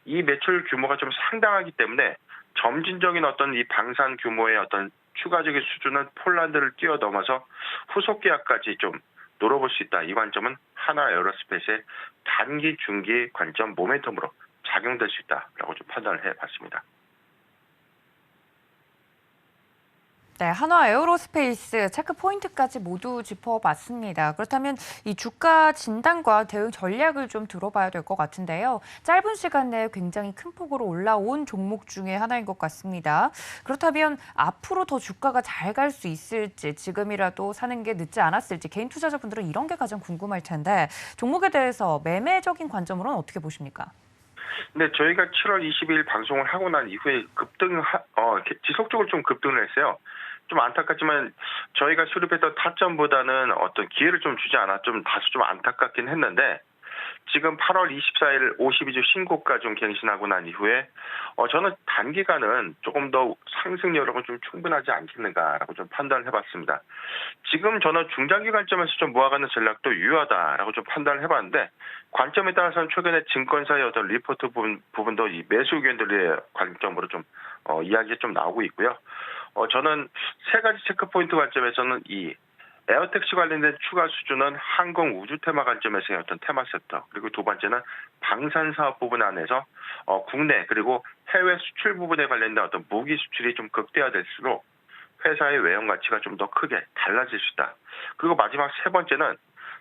이 매출 규모가 좀 상당하기 때문에 점진적인 어떤 이 방산 규모의 어떤 추가적인 수준은 폴란드를 뛰어넘어서 후속 계약까지 좀 노려볼 수 있다. 이 관점은 하나 에어로스페이스의 단기, 중기 관점 모멘텀으로 작용될 수 있다라고 좀 판단을 해봤습니다. 네, 한화 에어로스페이스 체크 포인트까지 모두 짚어봤습니다. 그렇다면 이 주가 진단과 대응 전략을 좀 들어봐야 될 것 같은데요. 짧은 시간 내에 굉장히 큰 폭으로 올라온 종목 중에 하나인 것 같습니다. 그렇다면 앞으로 더 주가가 잘 갈 수 있을지 지금이라도 사는 게 늦지 않았을지 개인 투자자분들은 이런 게 가장 궁금할 텐데 종목에 대해서 매매적인 관점으로는 어떻게 보십니까? 네, 저희가 7월 22일 방송을 하고 난 이후에 지속적으로 좀 급등을 했어요. 좀 안타깝지만 저희가 수립했던 타점보다는 어떤 기회를 좀 주지 않아 좀 다소 좀 안타깝긴 했는데 지금 8월 24일 52주 신고가 좀 갱신하고 난 이후에 저는 단기간은 조금 더 상승 여력은 좀 충분하지 않겠는가라고 좀 판단을 해봤습니다. 지금 저는 중장기 관점에서 좀 모아가는 전략도 유효하다라고 좀 판단을 해봤는데 관점에 따라서는 최근에 증권사의 어떤 리포트 부분도 이 매수 의견들의 관점으로 좀 이야기가 좀 나오고 있고요. 저는 세 가지 체크 포인트 관점에서는 이 에어택시 관련된 추가 수주는 항공 우주 테마 관점에서의 어떤 테마 섹터 그리고 두 번째는 방산 사업 부분 안에서 국내 그리고 해외 수출 부분에 관련된 어떤 무기 수출이 좀 극대화될수록 회사의 외형 가치가 좀 더 크게 달라질 수 있다. 그리고 마지막 세 번째는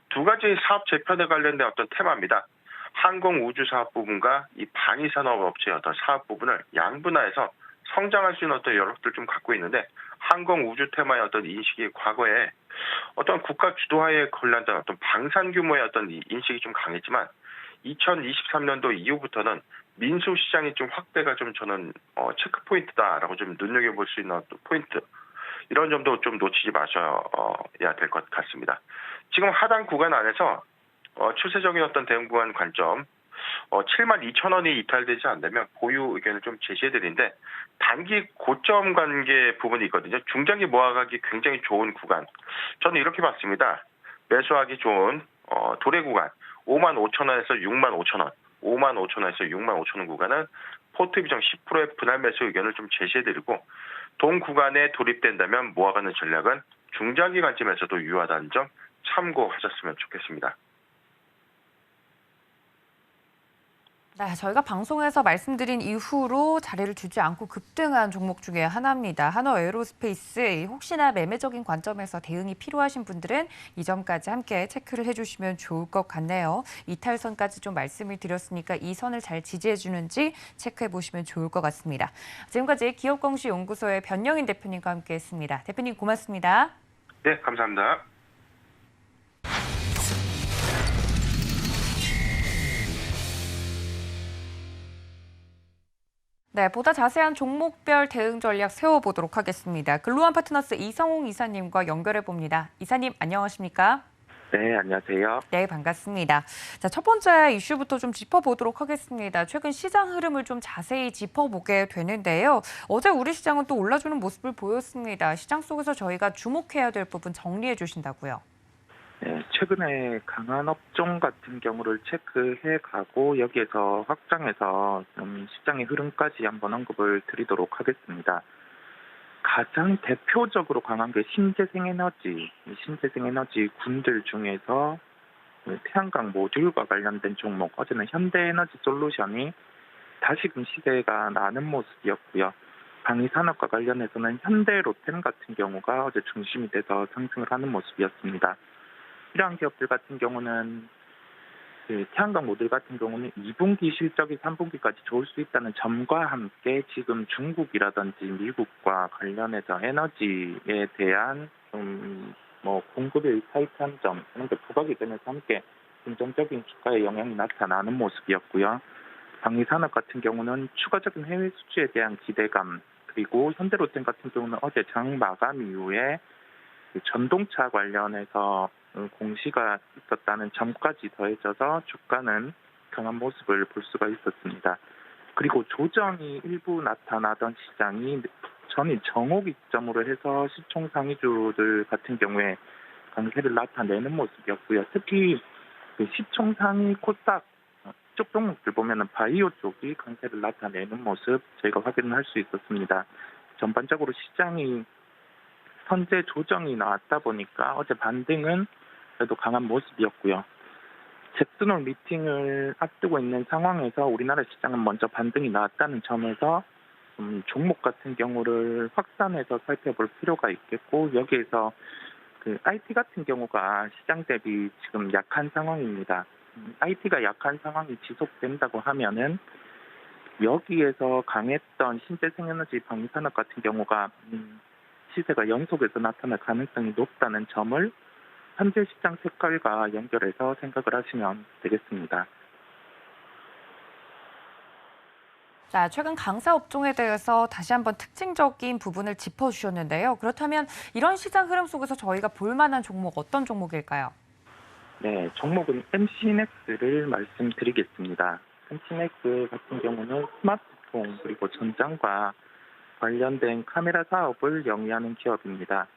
두 가지 사업 재편에 관련된 어떤 테마입니다. 항공 우주 사업 부분과 이 방위 산업 업체의 어떤 사업 부분을 양분화해서 성장할 수 있는 어떤 여력들 좀 갖고 있는데 항공 우주 테마의 어떤 인식이 과거에 어떤 국가 기도하에 걸린다는 어떤 방산 규모의 어떤 이 인식이 좀 강했지만 2023년도 이후부터는 민수 시장이 좀 확대가 좀 저는 체크 포인트다라고 좀 눈여겨볼 수 있는 어떤 포인트, 이런 점도 좀 놓치지 마셔야 될 것 같습니다. 지금 하단 구간 안에서 추세적인 어떤 대응 구간 관점 72,000원이 이탈되지 않다면 보유 의견을 좀 제시해드리는데, 단기 고점 관계 부분이 있거든요. 중장기 모아가기 굉장히 좋은 구간, 저는 이렇게 봤습니다. 매수하기 좋은 도래 구간 55,000원에서 65,000원, 55,000원에서 65,000원 구간은 포트 비중 10%의 분할 매수 의견을 좀 제시해드리고, 동 구간에 돌입된다면 모아가는 전략은 중장기 관점에서도 유효하다는 점 참고하셨으면 좋겠습니다. 네, 저희가 방송에서 말씀드린 이후로 자리를 주지 않고 급등한 종목 중에 하나입니다. 한화에어로스페이스, 혹시나 매매적인 관점에서 대응이 필요하신 분들은 이 점까지 함께 체크를 해주시면 좋을 것 같네요. 이탈선까지 좀 말씀을 드렸으니까 이 선을 잘 지지해 주는지 체크해 보시면 좋을 것 같습니다. 지금까지 기업공시연구소의 변영인 대표님과 함께했습니다. 대표님 고맙습니다. 네, 감사합니다. 네, 보다 자세한 종목별 대응 전략 세워보도록 하겠습니다. 글로원 파트너스 이성홍 이사님과 연결해 봅니다. 이사님 안녕하십니까? 네, 안녕하세요. 네, 반갑습니다. 자, 첫 번째 이슈부터 좀 짚어보도록 하겠습니다. 최근 시장 흐름을 좀 자세히 짚어보게 되는데요. 어제 우리 시장은 또 올라주는 모습을 보였습니다. 시장 속에서 저희가 주목해야 될 부분 정리해 주신다고요. 네, 최근에 강한 업종 같은 경우를 체크해 가고 여기에서 확장해서 좀 시장의 흐름까지 한번 언급을 드리도록 하겠습니다. 가장 대표적으로 강한 게 신재생에너지 군들 중에서 태양광 모듈과 관련된 종목, 어제는 현대에너지 솔루션이 다시금 시세가 나는 모습이었고요. 방위산업과 관련해서는 현대로템 같은 경우가 어제 중심이 돼서 상승을 하는 모습이었습니다. 이러한 기업들 같은 경우는 태양광 모듈 같은 경우는 2분기 실적이 3분기까지 좋을 수 있다는 점과 함께 지금 중국이라든지 미국과 관련해서 에너지에 대한 공급의 타이트한 점, 이런 게 부각이 되면서 함께 긍정적인 주가에 영향이 나타나는 모습이었고요. 방위산업 같은 경우는 추가적인 해외 수주에 대한 기대감, 그리고 현대로템 같은 경우는 어제 장 마감 이후에 전동차 관련해서 공시가 있었다는 점까지 더해져서 주가는 강한 모습을 볼 수가 있었습니다. 그리고 조정이 일부 나타나던 시장이 전일 정오 기점으로 해서 시총 상위주들 같은 경우에 강세를 나타내는 모습이었고요. 특히 시총 상위 코스닥 쪽 종목들 보면은 바이오 쪽이 강세를 나타내는 모습 저희가 확인할 수 있었습니다. 전반적으로 시장이 선제 조정이 나왔다 보니까 어제 반등은 그래도 강한 모습이었고요. 잭슨홀 미팅을 앞두고 있는 상황에서 우리나라 시장은 먼저 반등이 나왔다는 점에서 종목 같은 경우를 확산해서 살펴볼 필요가 있겠고, 여기에서 IT 같은 경우가 시장 대비 지금 약한 상황입니다. IT가 약한 상황이 지속된다고 하면은 여기에서 강했던 신재생에너지 방위산업 같은 경우가 시세가 연속해서 나타날 가능성이 높다는 점을 현재 시장 색깔과 연결해서 생각을 하시면 되겠습니다. 자, 최근 강세 업종에 대해서 다시 한번 특징적인 부분을 짚어주셨는데요. 그렇다면 이런 시장 흐름 속에서 저희가 볼 만한 종목 어떤 종목일까요? 네, 종목은 MC넥스를 말씀드리겠습니다. MC넥스 같은 경우는 스마트폰 그리고 전장과 관련된 카메라 사업을 영위하는 기업입니다.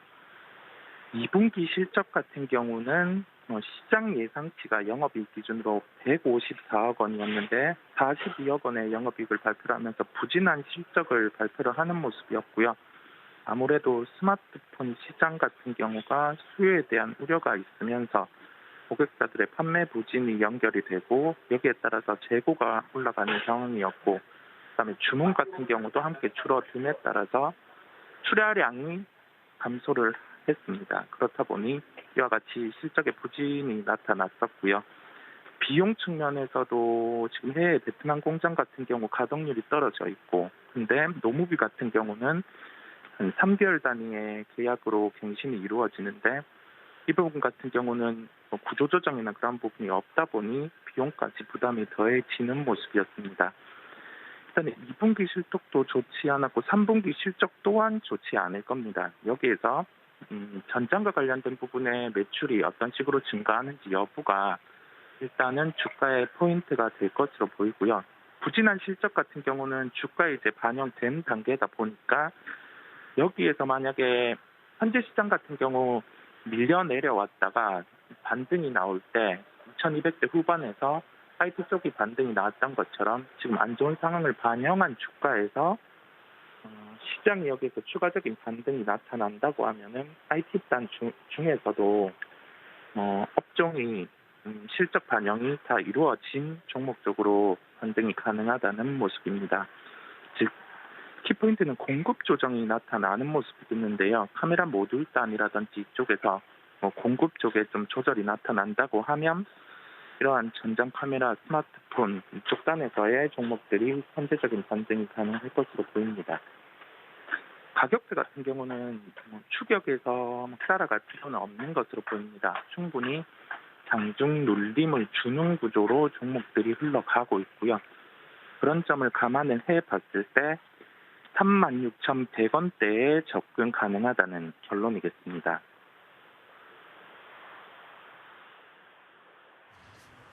2분기 실적 같은 경우는 시장 예상치가 영업이익 기준으로 154억 원이었는데 42억 원의 영업이익을 발표를 하면서 부진한 실적을 발표를 하는 모습이었고요. 아무래도 스마트폰 시장 같은 경우가 수요에 대한 우려가 있으면서 고객사들의 판매 부진이 연결이 되고 여기에 따라서 재고가 올라가는 상황이었고, 그다음에 주문 같은 경우도 함께 줄어듦에 따라서 출하량이 감소를 했습니다. 그렇다 보니 이와 같이 실적의 부진이 나타났었고요. 비용 측면에서도 지금 해외 베트남 공장 같은 경우 가동률이 떨어져 있고, 근데 노무비 같은 경우는 한 3개월 단위의 계약으로 갱신이 이루어지는데 이 부분 같은 경우는 구조조정이나 그런 부분이 없다 보니 비용까지 부담이 더해지는 모습이었습니다. 일단 2분기 실적도 좋지 않았고 3분기 실적 또한 좋지 않을 겁니다. 여기에서 전장과 관련된 부분의 매출이 어떤 식으로 증가하는지 여부가 일단은 주가의 포인트가 될 것으로 보이고요. 부진한 실적 같은 경우는 주가에 이제 반영된 단계다 보니까 여기에서 만약에 현재 시장 같은 경우 밀려 내려왔다가 반등이 나올 때 2200대 후반에서 IT 쪽이 반등이 나왔던 것처럼 지금 안 좋은 상황을 반영한 주가에서 시장이 여기서 추가적인 반등이 나타난다고 하면은 IT단 중에서도 업종이 실적 반영이 다 이루어진 종목 쪽으로 반등이 가능하다는 모습입니다. 즉 키포인트는 공급 조정이 나타나는 모습이 있는데요. 카메라 모듈단이라든지 이쪽에서 공급 쪽에 좀 조절이 나타난다고 하면 이러한 전장 카메라, 스마트폰 이쪽 단에서의 종목들이 선제적인 반등이 가능할 것으로 보입니다. 가격대 같은 경우는 추격에서 따라갈 필요는 없는 것으로 보입니다. 충분히 장중 눌림을 주는 구조로 종목들이 흘러가고 있고요. 그런 점을 감안해 봤을 때 36,100원대에 접근 가능하다는 결론이겠습니다.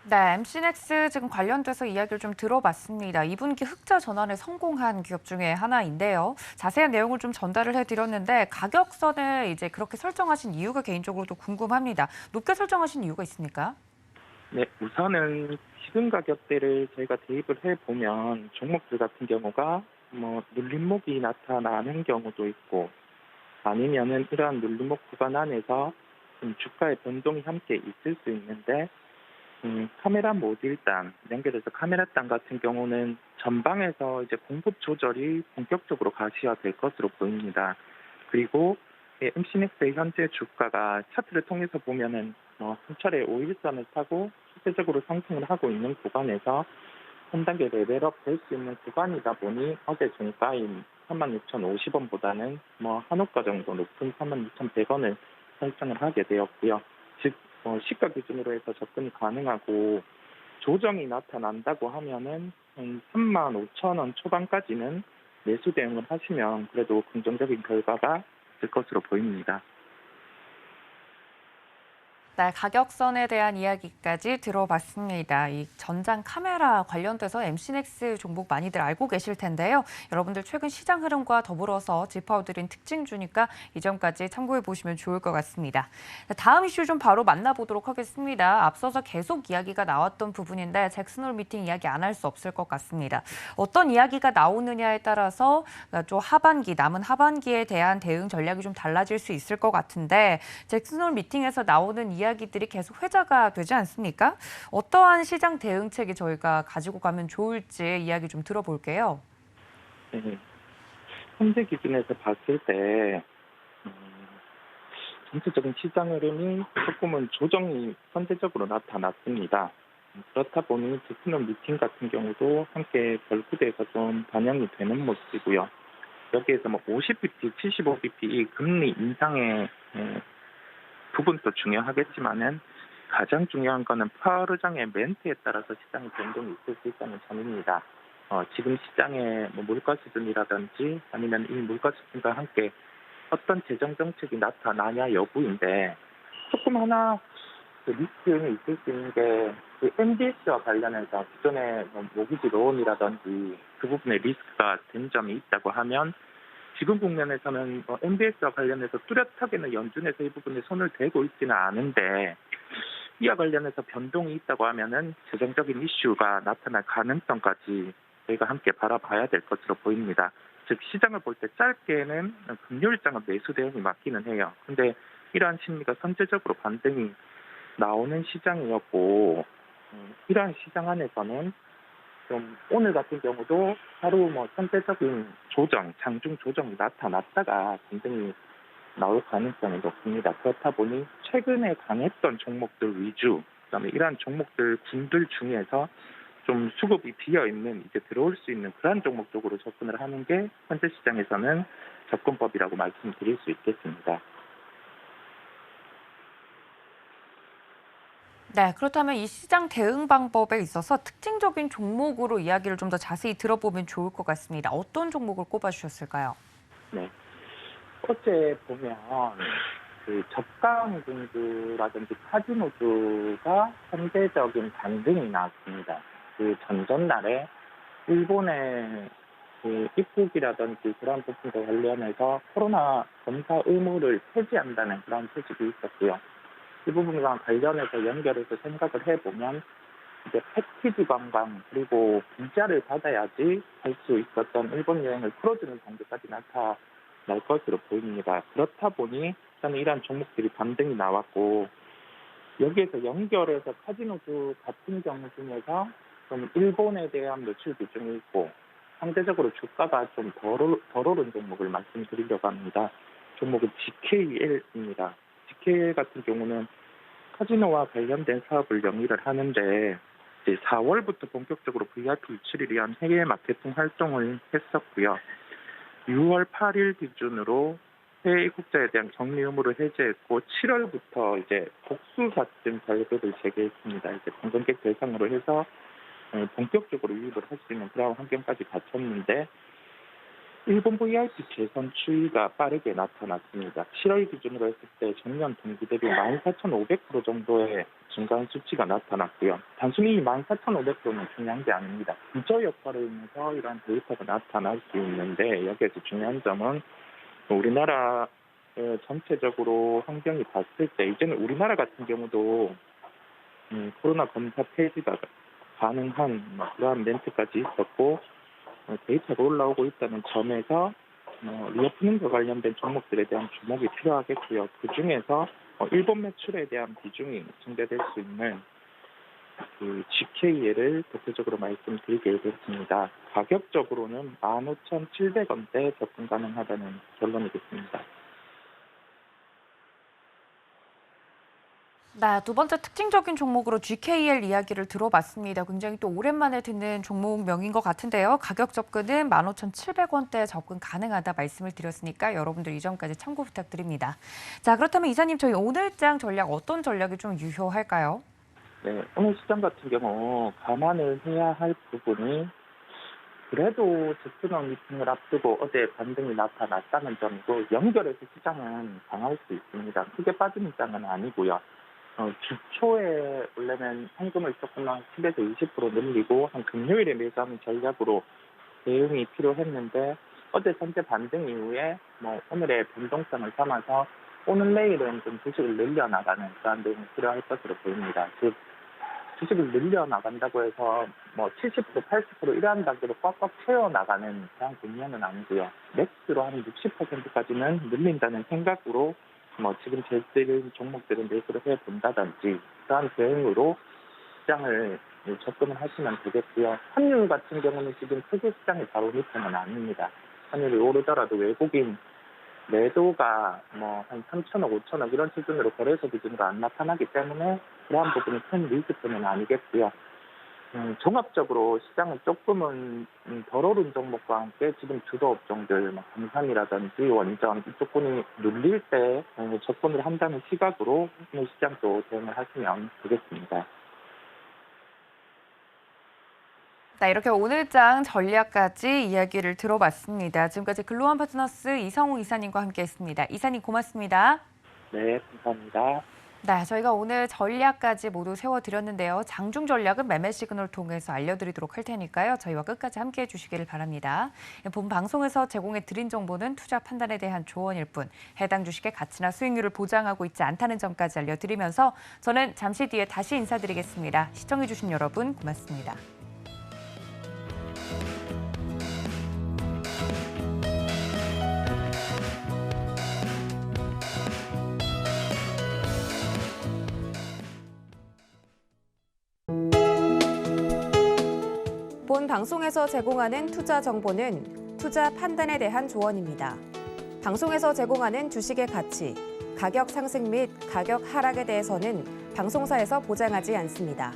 네, MC넥스 지금 관련돼서 이야기를 좀 들어봤습니다. 2분기 흑자 전환에 성공한 기업 중에 하나인데요. 자세한 내용을 좀 전달을 해드렸는데 가격선을 이제 그렇게 설정하신 이유가 개인적으로도 궁금합니다. 높게 설정하신 이유가 있습니까? 네, 우선은 지금 가격대를 저희가 대입을 해보면 종목들 같은 경우가 눌림목이 나타나는 경우도 있고 아니면은 이러한 눌림목 구간 안에서 주가의 변동이 함께 있을 수 있는데 카메라 모듈단, 연결해서 카메라단 같은 경우는 전방에서 이제 공급 조절이 본격적으로 가시화 될 것으로 보입니다. 그리고 MC넥스의 현재 주가가 차트를 통해서 보면은 한 차례 5일선을 타고 실제적으로 상승을 하고 있는 구간에서 한 단계 레벨업 될 수 있는 구간이다 보니 어제 종가인 36,050원보다는 한옥가 정도 높은 36,100원을 설정을 하게 되었고요. 즉 시가 기준으로 해서 접근이 가능하고 조정이 나타난다고 하면은 35,000원 초반까지는 매수 대응을 하시면 그래도 긍정적인 결과가 될 것으로 보입니다. 네, 가격선에 대한 이야기까지 들어봤습니다. 이 전장 카메라 관련돼서 MC넥스 종목 많이들 알고 계실 텐데요. 여러분들 최근 시장 흐름과 더불어서 짚어드린 특징주니까 이 점까지 참고해 보시면 좋을 것 같습니다. 다음 이슈 좀 바로 만나보도록 하겠습니다. 앞서서 계속 이야기가 나왔던 부분인데 잭슨홀 미팅 이야기 안 할 수 없을 것 같습니다. 어떤 이야기가 나오느냐에 따라서 좀 남은 하반기에 대한 대응 전략이 좀 달라질 수 있을 것 같은데 잭슨홀 미팅에서 나오는 이야기들이 계속 회자가 되지 않습니까? 어떠한 시장 대응책이 저희가 가지고 가면 좋을지 이야기 좀 들어볼게요. 네. 현재 기준에서 봤을 때 전체적인 시장 흐름이 조금은 조정이 선제적으로 나타났습니다. 그렇다 보니 잭슨홀 미팅 같은 경우도 함께 결부돼서 좀 반영이 되는 모습이고요. 여기에서 50bp, 75bp 이 금리 인상의 부분도 중요하겠지만은 가장 중요한 거는 파월 의장의 멘트에 따라서 시장의 변동이 있을 수 있다는 점입니다. 지금 시장의 물가 수준이라든지 아니면 이 물가 수준과 함께 어떤 재정 정책이 나타나냐 여부인데 조금 하나 리스크가 있을 수 있는 게 MBS와 관련해서 기존의 모기지 로언이라든지 그 부분에 리스크가 된 점이 있다고 하면 지금 국면에서는 MBS와 관련해서 뚜렷하게는 연준에서 이 부분에 손을 대고 있지는 않은데 이와 관련해서 변동이 있다고 하면은 재정적인 이슈가 나타날 가능성까지 저희가 함께 바라봐야 될 것으로 보입니다. 즉 시장을 볼 때 짧게는 금요일장은 매수 대응이 맞기는 해요. 근데 이러한 심리가 선제적으로 반등이 나오는 시장이었고 이러한 시장 안에서는 좀 오늘 같은 경우도 하루 선제적인 조정, 장중 조정이 나타났다가 반등이 나올 가능성이 높습니다. 그렇다 보니 최근에 강했던 종목들 위주, 그다음에 이러한 종목들 군들 중에서 좀 수급이 비어 있는 이제 들어올 수 있는 그런 종목 쪽으로 접근을 하는 게 현재 시장에서는 접근법이라고 말씀드릴 수 있겠습니다. 네, 그렇다면 이 시장 대응 방법에 있어서 특징적인 종목으로 이야기를 좀 더 자세히 들어보면 좋을 것 같습니다. 어떤 종목을 꼽아주셨을까요? 네. 어제 보면 그 저가항공주라든지 카지노주가 상대적인 반등이 나왔습니다. 그 전전날에 일본의 그 입국이라든지 그런 부분과 관련해서 코로나 검사 의무를 폐지한다는 그런 소식이 있었고요. 이 부분과 관련해서 연결해서 생각을 해보면 이제 패키지 관광 그리고 비자를 받아야지 할 수 있었던 일본 여행을 풀어주는 정도까지 나타날 것으로 보입니다. 그렇다 보니 저는 이러한 종목들이 반등이 나왔고 여기에서 연결해서 카지노주 같은 경우 중에서 좀 일본에 대한 노출 비중이 있고 상대적으로 주가가 좀 덜 오른 종목을 말씀드리려고 합니다. 종목은 GKL입니다. GKL 같은 경우는 카지노와 관련된 사업을 영위를 하는데 이제 4월부터 본격적으로 VIP 유치를 위한 해외 마케팅 활동을 했었고요. 6월 8일 기준으로 해외 입국자에 대한 격리 의무를 해제했고 7월부터 이제 복수사증 발급을 재개했습니다. 이제 관광객 대상으로 해서 본격적으로 유입을 할 수 있는 그런 환경까지 갖췄는데 일본 VIP 개선 추이가 빠르게 나타났습니다. 7월 기준으로 했을 때 전년 동기 대비 14,500% 정도의 증가한 수치가 나타났고요. 단순히 14,500%는 중요한 게 아닙니다. 기저 효과로 인해서 이러한 데이터가 나타날 수 있는데 여기에서 중요한 점은 우리나라 전체적으로 환경이 봤을 때 이제는 우리나라 같은 경우도 코로나 검사 폐지가 가능한 그러한 멘트까지 있었고 데이터가 올라오고 있다는 점에서 리오프닝과 관련된 종목들에 대한 주목이 필요하겠고요. 그중에서 일본 매출에 대한 비중이 증대될 수 있는 그 GKL을 대표적으로 말씀드리게 됐습니다. 가격적으로는 15,700원대 접근 가능하다는 결론이겠습니다. 네, 두 번째 특징적인 종목으로 GKL 이야기를 들어봤습니다. 굉장히 또 오랜만에 듣는 종목명인 것 같은데요. 가격 접근은 15,700원대 접근 가능하다 말씀을 드렸으니까 여러분들 이점까지 참고 부탁드립니다. 자, 그렇다면 이사님 저희 오늘장 전략 어떤 전략이 좀 유효할까요? 네, 오늘 시장 같은 경우 감안을 해야 할 부분이 그래도 제스넌 미팅을 앞두고 어제 반등이 나타났다는 점도 연결해서 시장은 강할 수 있습니다. 크게 빠진 입장은 아니고요. 주초에 원래는 현금을 조금 한 10에서 20% 늘리고 한 금요일에 매수하는 전략으로 대응이 필요했는데 어제 전체 반등 이후에 오늘의 변동성을 삼아서 오늘 내일은 좀 주식을 늘려나가는 그런 대응이 필요할 것으로 보입니다. 즉 주식을 늘려나간다고 해서 70%, 80% 이러한 단계로 꽉꽉 채워나가는 그런 국면은 아니고요. 맥스로 한 60%까지는 늘린다는 생각으로 지금 제시되는 종목들은 매수를 해본다든지 그러한 대응으로 시장을 접근을 하시면 되겠고요. 환율 같은 경우는 지금 세계 시장이 바로 밑에는 아닙니다. 환율이 오르더라도 외국인 매도가 한 3천억, 5천억 이런 수준으로 거래소 기준으로 안 나타나기 때문에 그러한 부분이 큰 리스크는 아니겠고요. 종합적으로 시장은 조금은 덜 오른 종목과 함께 지금 주도 업종들 금산이라든지 원전 이쪽분이 눌릴 때 접근을 한다는 시각으로 오늘 시장도 대응을 하시면 되겠습니다. 네, 이렇게 오늘장 전략까지 이야기를 들어봤습니다. 지금까지 글로원 파트너스 이성우 이사님과 함께했습니다. 이사님 고맙습니다. 네, 감사합니다. 네, 저희가 오늘 전략까지 모두 세워드렸는데요. 장중 전략은 매매 시그널을 통해서 알려드리도록 할 테니까요. 저희와 끝까지 함께해 주시기를 바랍니다. 본 방송에서 제공해드린 정보는 투자 판단에 대한 조언일 뿐 해당 주식의 가치나 수익률을 보장하고 있지 않다는 점까지 알려드리면서 저는 잠시 뒤에 다시 인사드리겠습니다. 시청해주신 여러분 고맙습니다. 본 방송에서 제공하는 투자 정보는 투자 판단에 대한 조언입니다. 방송에서 제공하는 주식의 가치, 가격 상승 및 가격 하락에 대해서는 방송사에서 보장하지 않습니다.